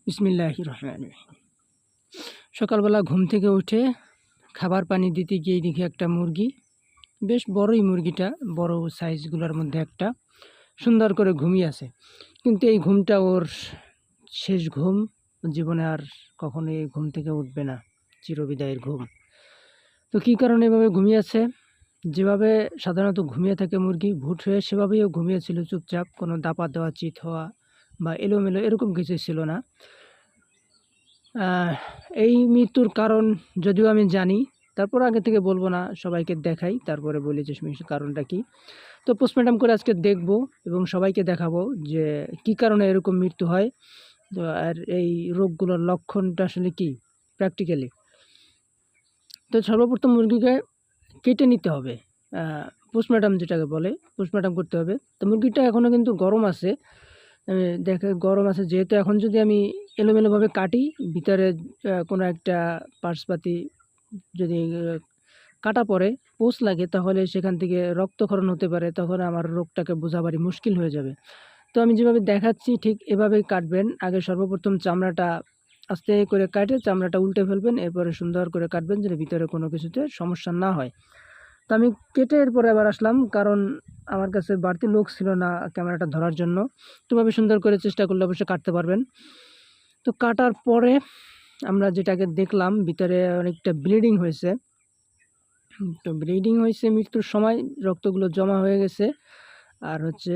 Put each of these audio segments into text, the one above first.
বিসমিল্লাহির রহমানির রহিম। সকালবেলা ঘুম থেকে উঠে খাবার পানি দিতে গিয়ে দেখি একটা মুরগি, বেশ বড়ই মুরগিটা, বড় সাইজগুলোর মধ্যে একটা, সুন্দর করে ঘুমিয়ে আছে। কিন্তু এই ঘুমটা ওর শেষ ঘুম, জীবনে আর কখনো এই ঘুম থেকে উঠবে না, চিরবিদায়ের ঘুম। তো কী কারণে এভাবে ঘুমিয়ে আছে? যেভাবে সাধারণত ঘুমিয়ে থাকে মুরগি ভুট হয়ে, সেভাবেও ঘুমিয়েছিল চুপচাপ, কোনো দাপা দেওয়া, চিত হওয়া বা এলোমেলো এরকম কিছুই ছিল না। এই মৃত্যুর কারণ যদিও আমি জানি, তারপর আগে থেকে বলবো না, সবাইকে দেখাই, তারপরে বলি যে কারণটা কী। তো পোস্টমর্টম করে আজকে দেখব এবং সবাইকে দেখাবো যে কী কারণে এরকম মৃত্যু হয়, তো আর এই রোগগুলোর লক্ষণটা আসলে কী প্র্যাকটিক্যালি। তো সর্বপ্রথম মুরগিকে কেটে নিতে হবে, পোস্টমর্টম যেটাকে বলে, পোস্টমর্টম করতে হবে। তো মুরগিটা এখনও কিন্তু গরম আছে, দেখে গরম আছে যেহেতু, এখন যদি আমি এলোমেলোভাবে কাটি, ভিতরে কোনো একটা পার্টসপাতি যদি কাটা পড়ে, পোষ লাগে, তাহলে সেখান থেকে রক্তক্ষরণ হতে পারে, তখন আমার রোগটাকে বোঝাবারই মুশকিল হয়ে যাবে। তো আমি যেভাবে দেখাচ্ছি ঠিক এভাবেই কাটবেন। আগে সর্বপ্রথম চামড়াটা আস্তে করে কাটে চামড়াটা উল্টে ফেলবেন, এরপরে সুন্দর করে কাটবেন যেন ভিতরে কোনো কিছুতে সমস্যা না হয়। তো আমি কেটে এরপরে আবার আসলাম, কারণ আমার কাছে বাড়তি লোক ছিল না ক্যামেরাটা ধরার জন্য। তোভাবে সুন্দর করে চেষ্টা করলে অবশ্যই কাটতে পারবেন। তো কাটার পরে আমরা যেটাকে দেখলাম, ভিতরে অনেকটা ব্লিডিং হয়েছে। তো ব্লিডিং হয়েছে মৃত্যুর সময়, রক্তগুলো জমা হয়ে গেছে। আর হচ্ছে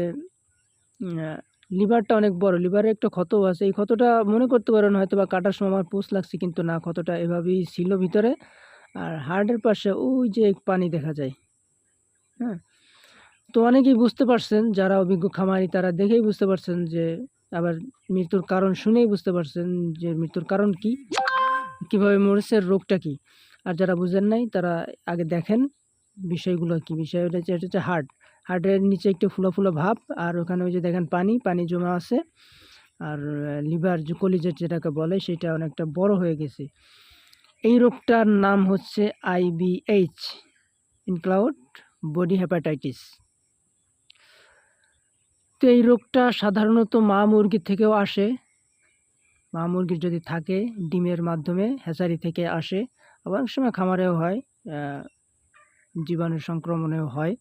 লিভারটা অনেক বড়, লিভারে একটা ক্ষতও আছে। এই ক্ষতটা মনে করতে পারেন হয়তো বা কাটার সময় আমার পোষ লাগছে, কিন্তু না, ক্ষতটা এভাবেই ছিল ভিতরে। আর হার্টের পাশে ওই যে পানি দেখা যায়। হ্যাঁ, তো অনেকেই বুঝতে পারছেন, যারা অভিজ্ঞ খামারি তারা দেখেই বুঝতে পারছেন যে, আবার মৃত্যুর কারণ শুনেই বুঝতে পারছেন যে মৃত্যুর কারণ কি, কিভাবে মরেছে, রোগটা কি। আর যারা বুঝেন নাই তারা আগে দেখেন বিষয়গুলো কি। বিষয়টা হচ্ছে হার্টের নিচে একটু ফুলো ফুলো ভাব, আর ওখানে ওই যে দেখেন পানি জমা আছে। আর লিভার যে কলিজা যেটাকে বলে, সেটা অনেকটা বড় হয়ে গেছে। এই রোগটার নাম হচ্ছে IBH, ইনক্লাউড বডি হেপাটাইটিস। তো এই রোগটা সাধারণত মা মুরগির থেকেও আসে। মা মুরগির যদি থাকে, ডিমের মাধ্যমে হ্যাচারি থেকে আসে, আবার অনেক সময় খামারেও হয়, জীবাণু সংক্রমণেও হয়।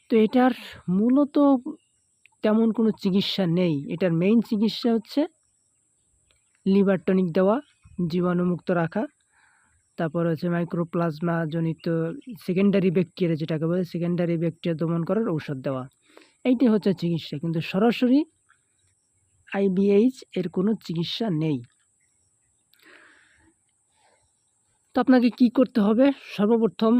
তো এটার মূলত তেমন কোনো চিকিৎসা নেই। এটার মেইন চিকিৎসা হচ্ছে লিভার টনিক দেওয়া, জীবাণুমুক্ত রাখা, তারপর হচ্ছে মাইক্রোপ্লাজমা জনিত সেকেন্ডারি ব্যাকটেরিয়া যেটাকে বলে, সেকেন্ডারি ব্যাকটেরিয়া দমন করার ঔষধ দেওয়া। এইটাই হচ্ছে চিকিৎসা, কিন্তু সরাসরি IBH এর কোনো চিকিৎসা নেই। তো আপনাকে কি করতে হবে? সর্বপ্রথম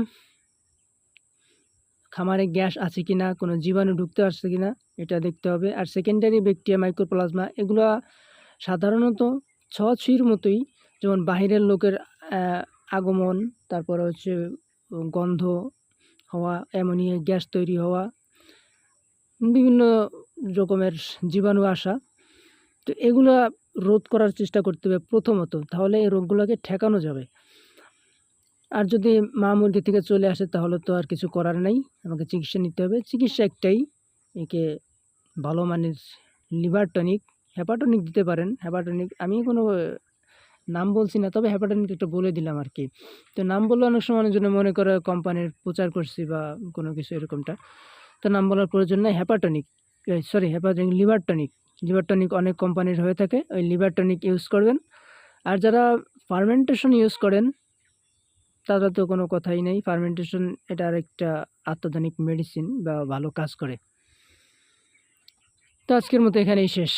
খামারে গ্যাস আছে কিনা, কোনো জীবাণু ঢুকতে আসছে কিনা এটা দেখতে হবে। আর সেকেন্ডারি ব্যাকটেরিয়া, মাইক্রোপ্লাজমা, এগুলো সাধারণত ছোঁয়াছুঁয়ির মতোই, যেমন বাহিরের লোকের আগমন, তারপরে হচ্ছে গন্ধ হওয়া, অ্যামোনিয়া গ্যাস তৈরি হওয়া, বিভিন্ন রকমের জীবাণু আসা। তো এগুলো রোধ করার চেষ্টা করতে হবে প্রথমত, তাহলে এই রোগগুলোকে ঠেকানো যাবে। আর যদি মা মুরগি থেকে চলে আসে, তাহলে তো আর কিছু করার নেই, আমাকে চিকিৎসা নিতে হবে। চিকিৎসা একটাই, একে ভালো মানের লিভার টনিক, হেপাটনিক দিতে পারেন। হেপাটনিক আমি কোনো নাম বলছি না, তবে হেপাটনিক একটা বলে দিলাম আর কি। তো নাম বললে অনেক সময় অনেকজনে মনে করে কোম্পানির প্রচার করছি বা কোনো কিছু এরকমটা। তো নাম বলার প্রয়োজন নেই। হেপাটনিক লিভার টনিক। লিভার টনিক অনেক কোম্পানির হয়ে থাকে, ওই লিভার টনিক ইউজ করবেন। আর যারা ফার্মেন্টেশন ইউজ করেন তারা তো কোনো কথাই নেই। ফার্মেন্টেশন এটা আরেকটা আত্মাধুনিক মেডিসিন বা ভালো কাজ করে। তো আজকের মতো এখানেই শেষ।